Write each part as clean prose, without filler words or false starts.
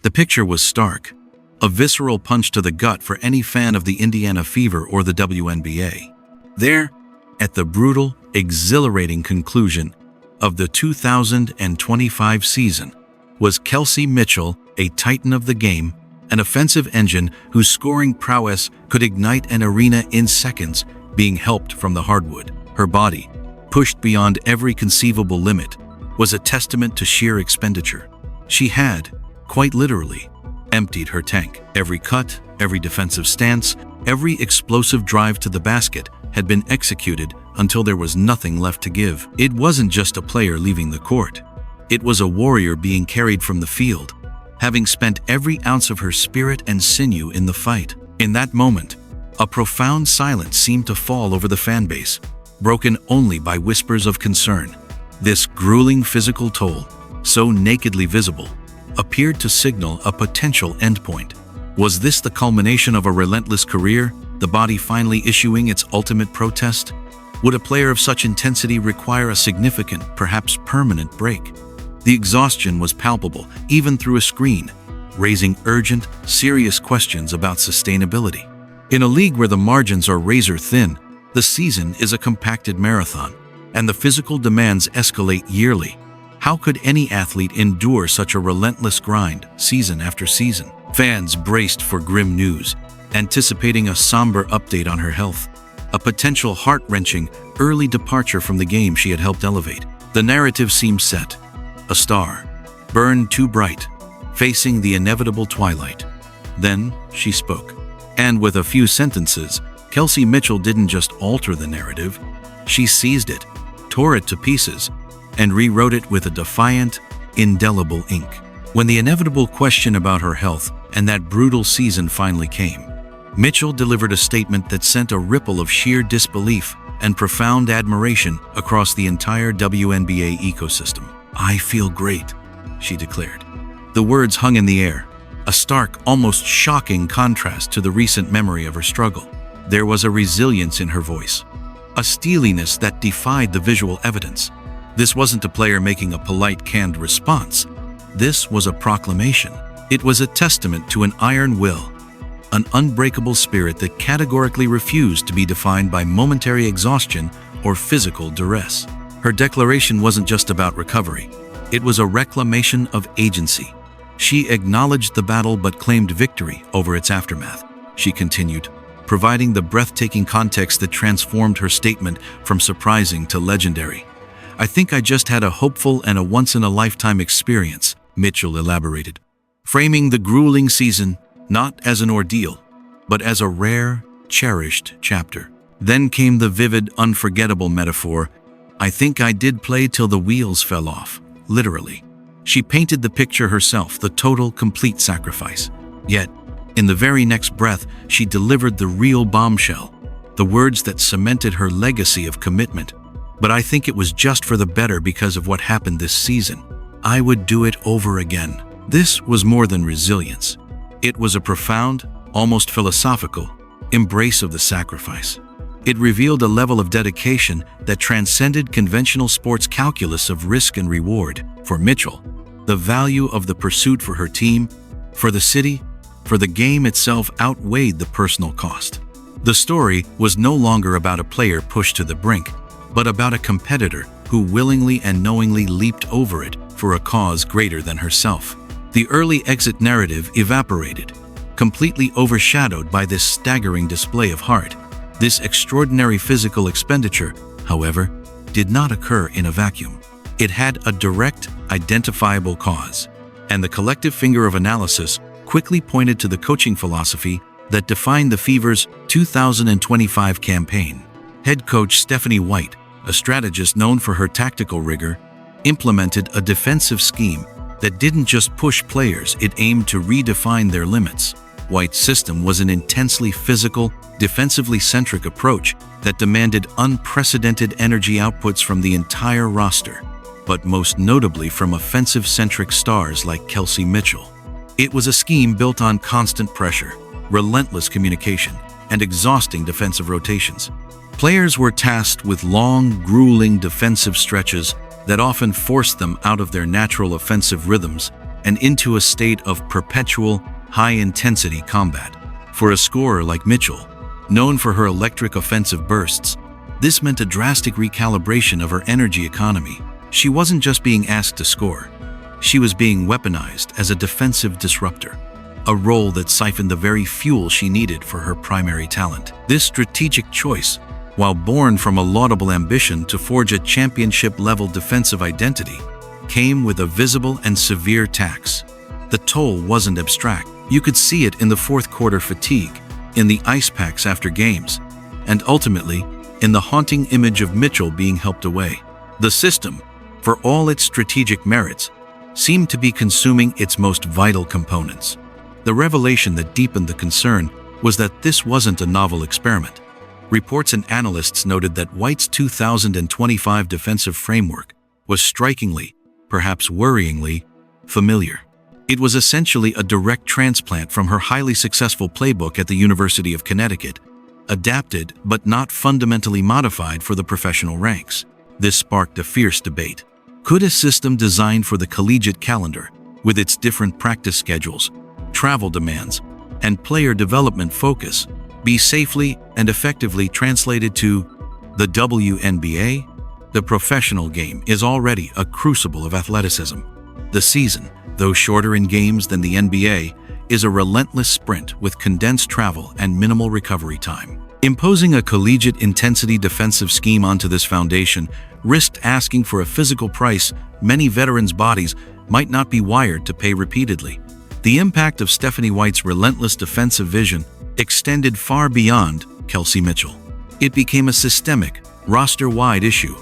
The picture was stark, a visceral punch to the gut for any fan of the Indiana Fever or the WNBA. There, at the brutal, exhilarating conclusion of the 2025 season, was Kelsey Mitchell, a titan of the game, an offensive engine whose scoring prowess could ignite an arena in seconds, being helped from the hardwood. Her body, pushed beyond every conceivable limit, was a testament to sheer expenditure. She had, quite literally, emptied her tank. Every cut, every defensive stance, every explosive drive to the basket had been executed until there was nothing left to give. It wasn't just a player leaving the court. It was a warrior being carried from the field, having spent every ounce of her spirit and sinew in the fight. In that moment, a profound silence seemed to fall over the fan base, broken only by whispers of concern. This grueling physical toll, so nakedly visible, appeared to signal a potential endpoint. Was this the culmination of a relentless career, the body finally issuing its ultimate protest? Would a player of such intensity require a significant, perhaps permanent break? The exhaustion was palpable, even through a screen, raising urgent, serious questions about sustainability. In a league where the margins are razor-thin, the season is a compacted marathon, and the physical demands escalate yearly. How could any athlete endure such a relentless grind, season after season? Fans braced for grim news, anticipating a somber update on her health, a potential heart-wrenching, early departure from the game she had helped elevate. The narrative seemed set, a star, burned too bright, facing the inevitable twilight. Then she spoke. And with a few sentences, Kelsey Mitchell didn't just alter the narrative, she seized it, tore it to pieces, and rewrote it with a defiant, indelible ink. When the inevitable question about her health and that brutal season finally came, Mitchell delivered a statement that sent a ripple of sheer disbelief and profound admiration across the entire WNBA ecosystem. "I feel great," she declared. The words hung in the air, a stark, almost shocking contrast to the recent memory of her struggle. There was a resilience in her voice, a steeliness that defied the visual evidence. This wasn't a player making a polite, canned response. This was a proclamation. It was a testament to an iron will, an unbreakable spirit that categorically refused to be defined by momentary exhaustion or physical duress. Her declaration wasn't just about recovery. It was a reclamation of agency. She acknowledged the battle but claimed victory over its aftermath. She continued, providing the breathtaking context that transformed her statement from surprising to legendary. "I think I just had a hopeful and a once-in-a-lifetime experience," Mitchell elaborated, framing the grueling season not as an ordeal, but as a rare, cherished chapter. Then came the vivid, unforgettable metaphor, "I think I did play till the wheels fell off," literally. She painted the picture herself, the total, complete sacrifice. Yet, in the very next breath, she delivered the real bombshell, the words that cemented her legacy of commitment. "But I think it was just for the better because of what happened this season. I would do it over again." This was more than resilience. It was a profound, almost philosophical, embrace of the sacrifice. It revealed a level of dedication that transcended conventional sports calculus of risk and reward. For Mitchell, the value of the pursuit for her team, for the city, for the game itself outweighed the personal cost. The story was no longer about a player pushed to the brink, but about a competitor who willingly and knowingly leaped over it for a cause greater than herself. The early exit narrative evaporated, completely overshadowed by this staggering display of heart. This extraordinary physical expenditure, however, did not occur in a vacuum. It had a direct, identifiable cause, and the collective finger of analysis quickly pointed to the coaching philosophy that defined the Fever's 2025 campaign. Head coach Stephanie White, a strategist known for her tactical rigor, implemented a defensive scheme that didn't just push players, it aimed to redefine their limits. White's system was an intensely physical, defensively centric approach that demanded unprecedented energy outputs from the entire roster, but most notably from offensive-centric stars like Kelsey Mitchell. It was a scheme built on constant pressure, relentless communication, and exhausting defensive rotations. Players were tasked with long, grueling defensive stretches that often forced them out of their natural offensive rhythms and into a state of perpetual, high-intensity combat. For a scorer like Mitchell, known for her electric offensive bursts, this meant a drastic recalibration of her energy economy. She wasn't just being asked to score. She was being weaponized as a defensive disruptor, a role that siphoned the very fuel she needed for her primary talent. This strategic choice, while born from a laudable ambition to forge a championship-level defensive identity, came with a visible and severe tax. The toll wasn't abstract. You could see it in the fourth-quarter fatigue, in the ice packs after games, and ultimately, in the haunting image of Mitchell being helped away. The system, for all its strategic merits, seemed to be consuming its most vital components. The revelation that deepened the concern was that this wasn't a novel experiment. Reports and analysts noted that White's 2025 defensive framework was strikingly, perhaps worryingly, familiar. It was essentially a direct transplant from her highly successful playbook at the University of Connecticut, adapted but not fundamentally modified for the professional ranks. This sparked a fierce debate. Could a system designed for the collegiate calendar, with its different practice schedules, travel demands, and player development focus, be safely and effectively translated to the WNBA? The professional game is already a crucible of athleticism. The season, though shorter in games than the NBA, is a relentless sprint with condensed travel and minimal recovery time. Imposing a collegiate intensity defensive scheme onto this foundation risked asking for a physical price many veterans' bodies might not be wired to pay repeatedly. The impact of Stephanie White's relentless defensive vision extended far beyond Kelsey Mitchell. It became a systemic, roster-wide issue,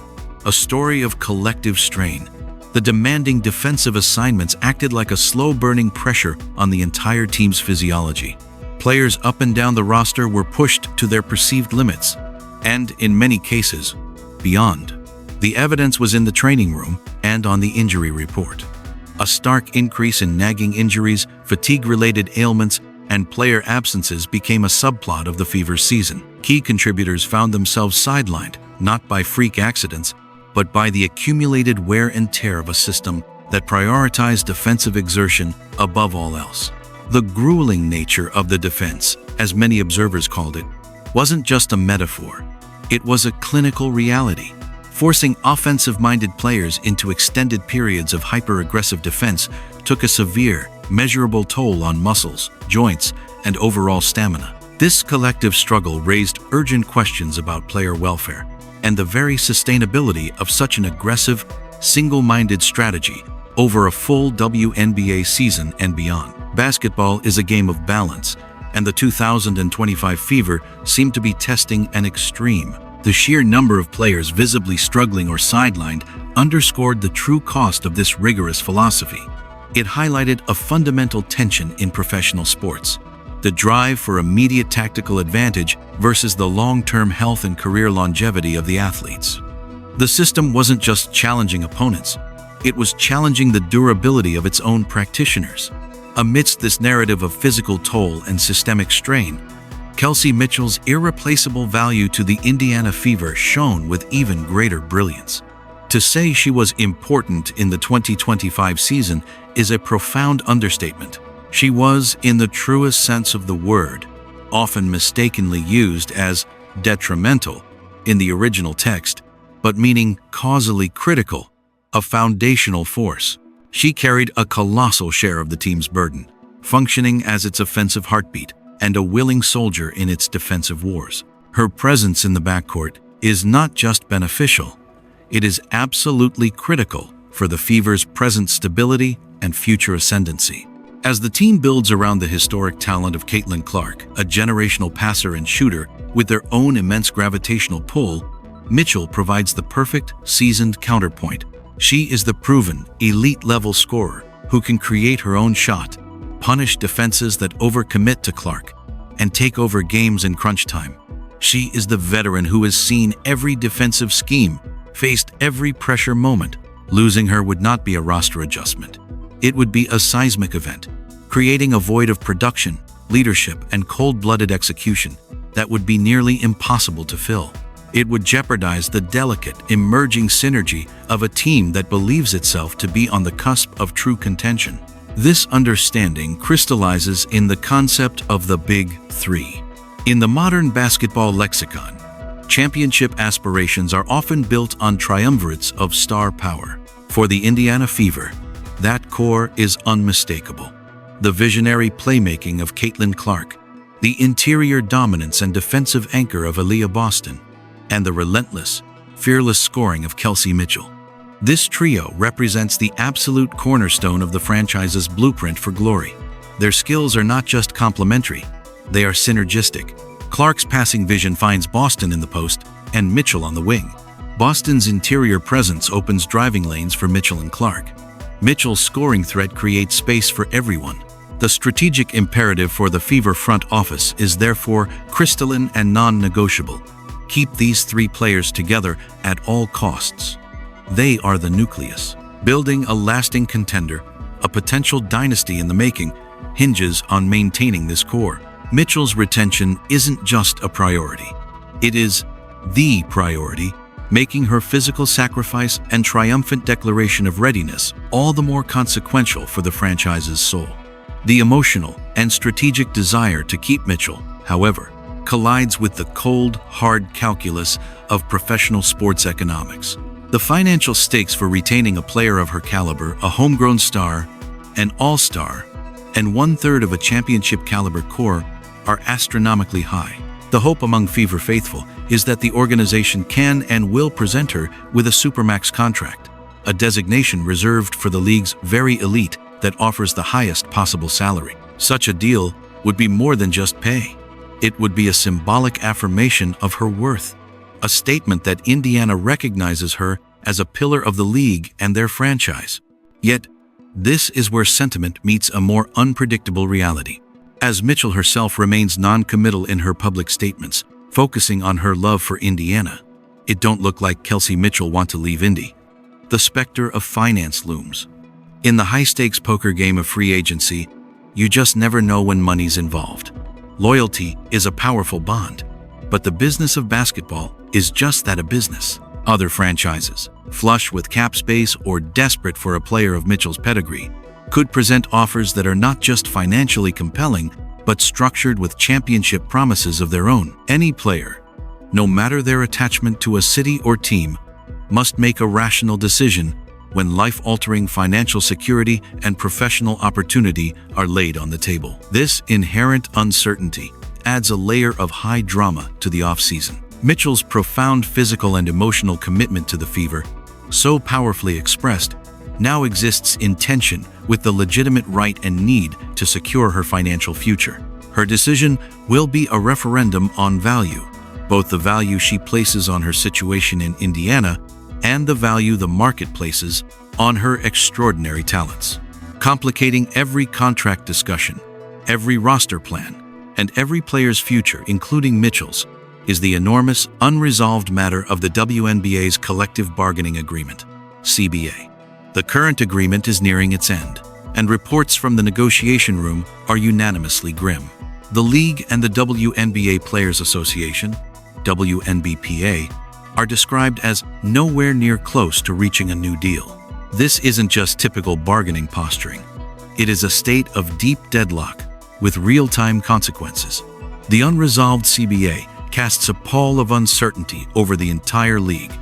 a story of collective strain. The demanding defensive assignments acted like a slow-burning pressure on the entire team's physiology. Players up and down the roster were pushed to their perceived limits, and in many cases, beyond. The evidence was in the training room and on the injury report. A stark increase in nagging injuries, fatigue-related ailments, and player absences became a subplot of the Fever's season. Key contributors found themselves sidelined, not by freak accidents, but by the accumulated wear and tear of a system that prioritized defensive exertion above all else. The grueling nature of the defense, as many observers called it, wasn't just a metaphor. It was a clinical reality, forcing offensive-minded players into extended periods of hyper-aggressive defense took a severe, measurable toll on muscles, joints, and overall stamina. This collective struggle raised urgent questions about player welfare and the very sustainability of such an aggressive, single-minded strategy over a full WNBA season and beyond. Basketball is a game of balance, and the 2025 Fever seemed to be testing an extreme. The sheer number of players visibly struggling or sidelined underscored the true cost of this rigorous philosophy. It highlighted a fundamental tension in professional sports: the drive for immediate tactical advantage versus the long-term health and career longevity of the athletes. The system wasn't just challenging opponents, it was challenging the durability of its own practitioners. Amidst this narrative of physical toll and systemic strain, Kelsey Mitchell's irreplaceable value to the Indiana Fever shone with even greater brilliance. To say she was important in the 2025 season is a profound understatement. She was, in the truest sense of the word, often mistakenly used as detrimental in the original text, but meaning causally critical, a foundational force. She carried a colossal share of the team's burden, functioning as its offensive heartbeat and a willing soldier in its defensive wars. Her presence in the backcourt is not just beneficial, it is absolutely critical for the Fever's present stability and future ascendancy. As the team builds around the historic talent of Caitlin Clark, a generational passer and shooter with their own immense gravitational pull, Mitchell provides the perfect, seasoned counterpoint. She is the proven, elite-level scorer who can create her own shot, punish defenses that overcommit to Clark, and take over games in crunch time. She is the veteran who has seen every defensive scheme, faced every pressure moment. Losing her would not be a roster adjustment. It would be a seismic event, creating a void of production, leadership, and cold-blooded execution that would be nearly impossible to fill. It would jeopardize the delicate, emerging synergy of a team that believes itself to be on the cusp of true contention. This understanding crystallizes in the concept of the Big Three. In the modern basketball lexicon, championship aspirations are often built on triumvirates of star power. For the Indiana Fever, that core is unmistakable. The visionary playmaking of Caitlin Clark, the interior dominance and defensive anchor of Aaliyah Boston, and the relentless, fearless scoring of Kelsey Mitchell. This trio represents the absolute cornerstone of the franchise's blueprint for glory. Their skills are not just complementary, they are synergistic. Clark's passing vision finds Boston in the post and Mitchell on the wing. Boston's interior presence opens driving lanes for Mitchell and Clark. Mitchell's scoring threat creates space for everyone. The strategic imperative for the Fever front office is therefore crystalline and non-negotiable. Keep these three players together at all costs. They are the nucleus. Building a lasting contender, a potential dynasty in the making, hinges on maintaining this core. Mitchell's retention isn't just a priority. It is the priority, making her physical sacrifice and triumphant declaration of readiness all the more consequential for the franchise's soul. The emotional and strategic desire to keep Mitchell, however, collides with the cold, hard calculus of professional sports economics. The financial stakes for retaining a player of her caliber, a homegrown star, an all-star, and one-third of a championship-caliber core are astronomically high. The hope among Fever faithful is that the organization can and will present her with a Supermax contract, a designation reserved for the league's very elite that offers the highest possible salary. Such a deal would be more than just pay. It would be a symbolic affirmation of her worth, a statement that Indiana recognizes her as a pillar of the league and their franchise. Yet, this is where sentiment meets a more unpredictable reality. As Mitchell herself remains non-committal in her public statements, focusing on her love for Indiana, it don't look like Kelsey Mitchell want to leave Indy. The specter of finance looms. In the high-stakes poker game of free agency, you just never know when money's involved. Loyalty is a powerful bond, but the business of basketball is just that, a business. Other franchises, flush with cap space or desperate for a player of Mitchell's pedigree, could present offers that are not just financially compelling, but structured with championship promises of their own. Any player, no matter their attachment to a city or team, must make a rational decision when life-altering financial security and professional opportunity are laid on the table. This inherent uncertainty adds a layer of high drama to the offseason. Mitchell's profound physical and emotional commitment to the Fever, so powerfully expressed, now exists in tension with the legitimate right and need to secure her financial future. Her decision will be a referendum on value, both the value she places on her situation in Indiana and the value the market places on her extraordinary talents. Complicating every contract discussion, every roster plan, and every player's future, including Mitchell's, is the enormous, unresolved matter of the WNBA's Collective Bargaining Agreement, CBA. The current agreement is nearing its end, and reports from the negotiation room are unanimously grim. The league and the WNBA Players Association, WNBPA, are described as nowhere near close to reaching a new deal. This isn't just typical bargaining posturing. It is a state of deep deadlock with real-time consequences. The unresolved CBA casts a pall of uncertainty over the entire league.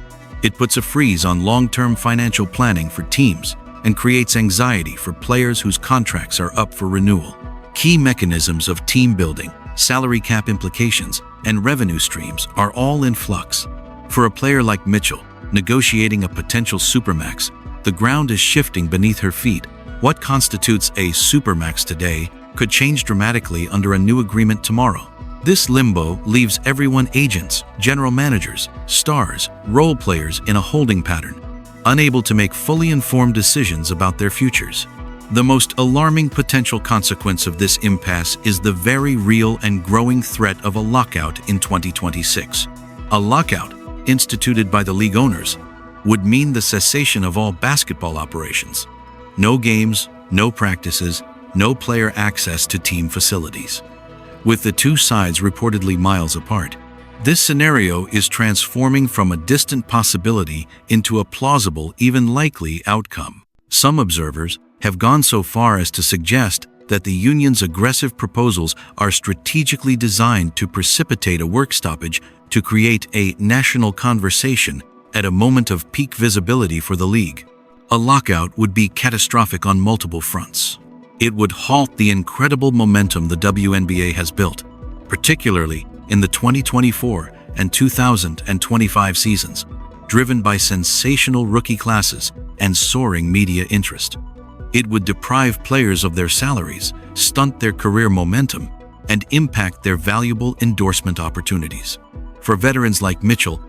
It puts a freeze on long-term financial planning for teams and creates anxiety for players whose contracts are up for renewal. Key mechanisms of team building, salary cap implications, and revenue streams are all in flux. For a player like Mitchell, negotiating a potential Supermax, the ground is shifting beneath her feet. What constitutes a Supermax today could change dramatically under a new agreement tomorrow. This limbo leaves everyone, agents, general managers, stars, role players, in a holding pattern, unable to make fully informed decisions about their futures. The most alarming potential consequence of this impasse is the very real and growing threat of a lockout in 2026. A lockout, instituted by the league owners, would mean the cessation of all basketball operations. No games, no practices, no player access to team facilities. With the two sides reportedly miles apart, this scenario is transforming from a distant possibility into a plausible, even likely outcome. Some observers, have gone so far as to suggest that the union's aggressive proposals are strategically designed to precipitate a work stoppage to create a national conversation at a moment of peak visibility for the league. A lockout would be catastrophic on multiple fronts. It would halt the incredible momentum the WNBA has built, particularly in the 2024 and 2025 seasons, driven by sensational rookie classes and soaring media interest. It would deprive players of their salaries, stunt their career momentum, and impact their valuable endorsement opportunities. For veterans like Mitchell,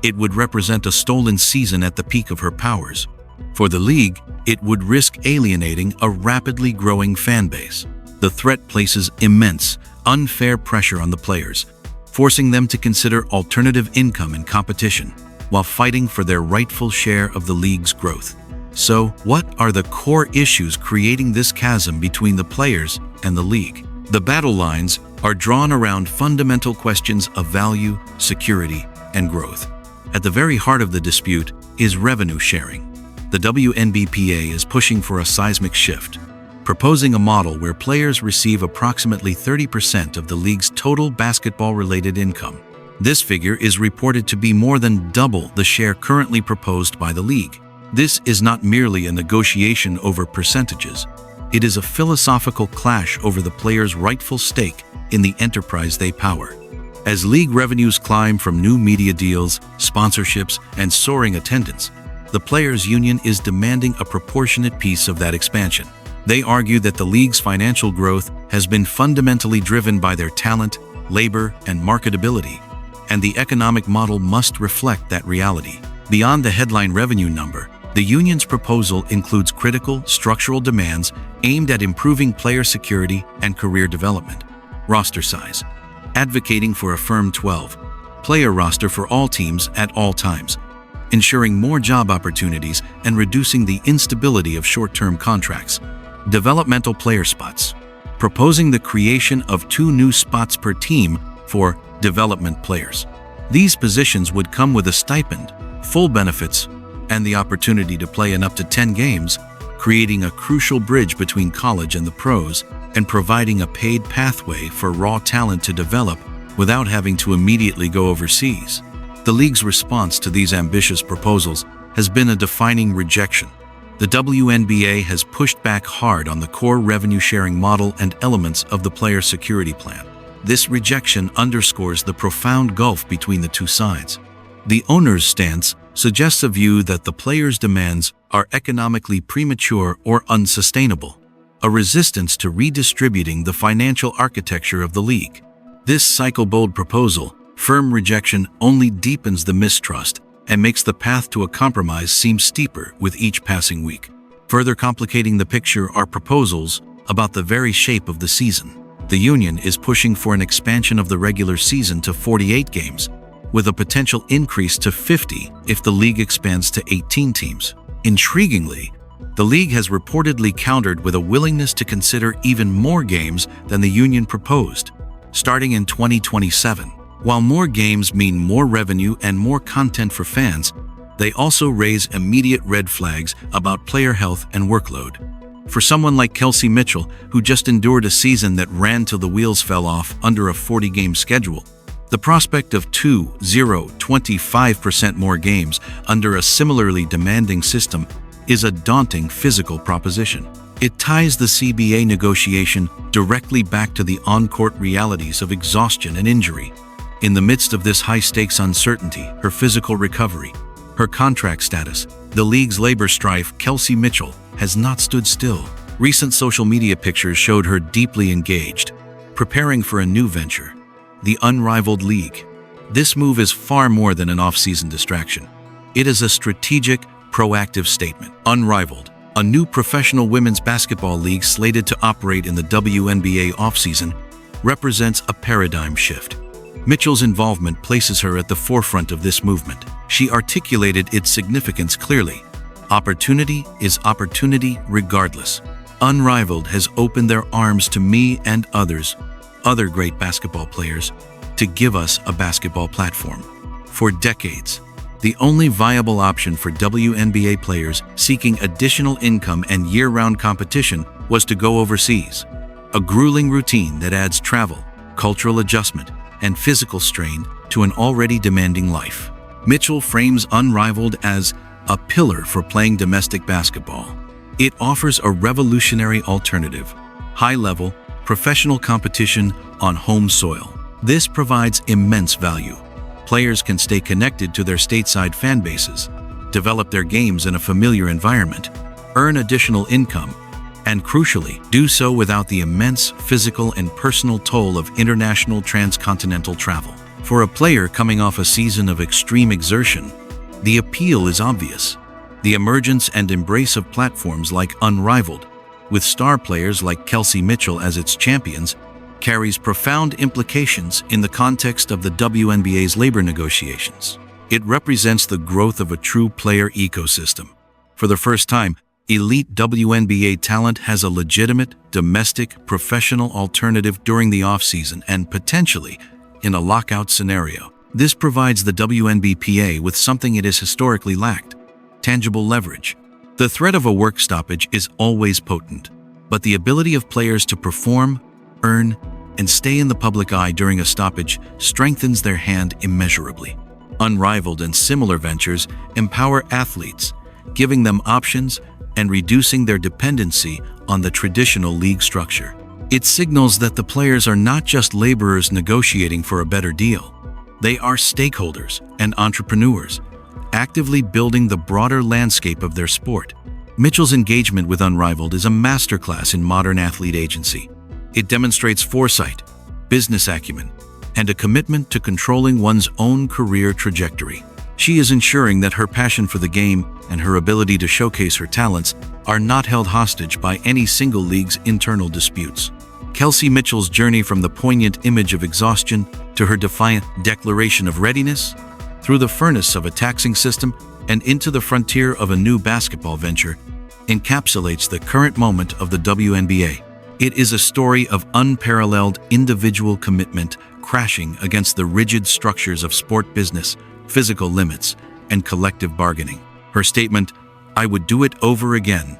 it would represent a stolen season at the peak of her powers. For the league, it would risk alienating a rapidly growing fan base. The threat places immense, unfair pressure on the players, forcing them to consider alternative income and competition, while fighting for their rightful share of the league's growth. So, what are the core issues creating this chasm between the players and the league? The battle lines are drawn around fundamental questions of value, security, and growth. At the very heart of the dispute is revenue sharing. The WNBPA is pushing for a seismic shift, proposing a model where players receive approximately 30% of the league's total basketball-related income. This figure is reported to be more than double the share currently proposed by the league. This is not merely a negotiation over percentages. It is a philosophical clash over the players' rightful stake in the enterprise they power. As league revenues climb from new media deals, sponsorships, and soaring attendance, the players' union is demanding a proportionate piece of that expansion. They argue that the league's financial growth has been fundamentally driven by their talent, labor, and marketability, and the economic model must reflect that reality. Beyond the headline revenue number, the union's proposal includes critical, structural demands aimed at improving player security and career development. Roster size, advocating for a firm 12-player roster for all teams at all times, ensuring more job opportunities and reducing the instability of short-term contracts. Developmental player spots, proposing the creation of 2 new spots per team for development players. These positions would come with a stipend, full benefits, and the opportunity to play in up to 10 games, creating a crucial bridge between college and the pros and providing a paid pathway for raw talent to develop without having to immediately go overseas. The league's response to these ambitious proposals has been a defining rejection. The WNBA has pushed back hard on the core revenue-sharing model and elements of the player security plan. This rejection underscores the profound gulf between the two sides. The owner's stance suggests a view that the players' demands are economically premature or unsustainable, a resistance to redistributing the financial architecture of the league. This cycle-bold proposal, firm rejection, only deepens the mistrust and makes the path to a compromise seem steeper with each passing week. Further complicating the picture are proposals about the very shape of the season. The union is pushing for an expansion of the regular season to 48 games, with a potential increase to 50 if the league expands to 18 teams. Intriguingly, the league has reportedly countered with a willingness to consider even more games than the union proposed, starting in 2027. While more games mean more revenue and more content for fans, they also raise immediate red flags about player health and workload. For someone like Kelsey Mitchell, who just endured a season that ran till the wheels fell off under a 40-game schedule, the prospect of 25% more games under a similarly demanding system is a daunting physical proposition. It ties the CBA negotiation directly back to the on-court realities of exhaustion and injury. In the midst of this high-stakes uncertainty, her physical recovery, her contract status, the league's labor strife, Kelsey Mitchell has not stood still. Recent social media pictures showed her deeply engaged, preparing for a new venture, the Unrivaled League. This move is far more than an off-season distraction. It is a strategic, proactive statement. Unrivaled, a new professional women's basketball league slated to operate in the WNBA offseason, represents a paradigm shift. Mitchell's involvement places her at the forefront of this movement. She articulated its significance clearly. Opportunity is opportunity regardless. Unrivaled has opened their arms to me and other great basketball players, to give us a basketball platform. For decades, The only viable option for WNBA players seeking additional income and year-round competition was to go overseas, a grueling routine that adds travel, cultural adjustment, and physical strain to an already demanding life. Mitchell frames Unrivaled as a pillar for playing domestic basketball. It offers a revolutionary alternative, high-level, professional competition on home soil. This provides immense value. Players can stay connected to their stateside fan bases, develop their games in a familiar environment, earn additional income, and crucially, do so without the immense physical and personal toll of international transcontinental travel. For a player coming off a season of extreme exertion, the appeal is obvious. The emergence and embrace of platforms like Unrivaled, with star players like Kelsey Mitchell as its champions, carries profound implications in the context of the WNBA's labor negotiations. It represents the growth of a true player ecosystem. For the first time, elite WNBA talent has a legitimate, domestic, professional alternative during the off-season and potentially in a lockout scenario. This provides the WNBPA with something it has historically lacked: tangible leverage. The threat of a work stoppage is always potent, but the ability of players to perform, earn, and stay in the public eye during a stoppage strengthens their hand immeasurably. Unrivaled and similar ventures empower athletes, giving them options and reducing their dependency on the traditional league structure. It signals that the players are not just laborers negotiating for a better deal. They are stakeholders and entrepreneurs, actively building the broader landscape of their sport. Mitchell's engagement with Unrivaled is a masterclass in modern athlete agency. It demonstrates foresight, business acumen, and a commitment to controlling one's own career trajectory. She is ensuring that her passion for the game and her ability to showcase her talents are not held hostage by any single league's internal disputes. Kelsey Mitchell's journey from the poignant image of exhaustion to her defiant declaration of readiness, through the furnace of a taxing system and into the frontier of a new basketball venture, encapsulates the current moment of the WNBA. It is a story of unparalleled individual commitment crashing against the rigid structures of sport business, physical limits, and collective bargaining. Her statement, "I would do it over again,"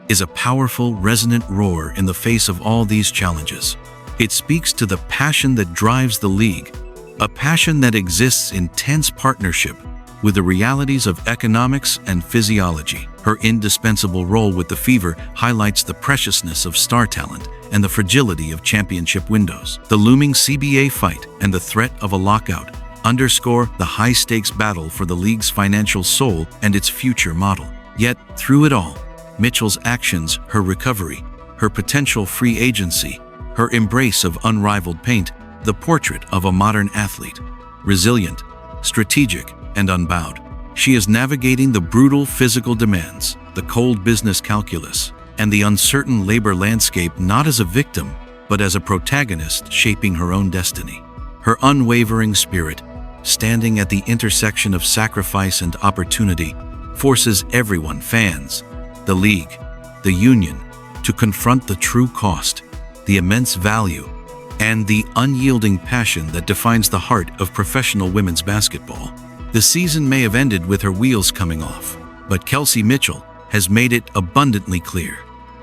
is a powerful, resonant roar in the face of all these challenges. It speaks to the passion that drives the league, a passion that exists in tense partnership with the realities of economics and physiology. Her indispensable role with the Fever highlights the preciousness of star talent and the fragility of championship windows. The looming CBA fight and the threat of a lockout underscore the high-stakes battle for the league's financial soul and its future model. Yet, through it all, Mitchell's actions, her recovery, her potential free agency, her embrace of Unrivaled paint the portrait of a modern athlete, resilient, strategic, and unbowed. She is navigating the brutal physical demands, the cold business calculus, and the uncertain labor landscape not as a victim, but as a protagonist shaping her own destiny. Her unwavering spirit, standing at the intersection of sacrifice and opportunity, forces everyone, fans, the league, the union, to confront the true cost, the immense value, and the unyielding passion that defines the heart of professional women's basketball. The season may have ended with her wheels coming off, but Kelsey Mitchell has made it abundantly clear.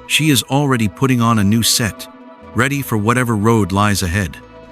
She is already putting on a new set, ready for whatever road lies ahead.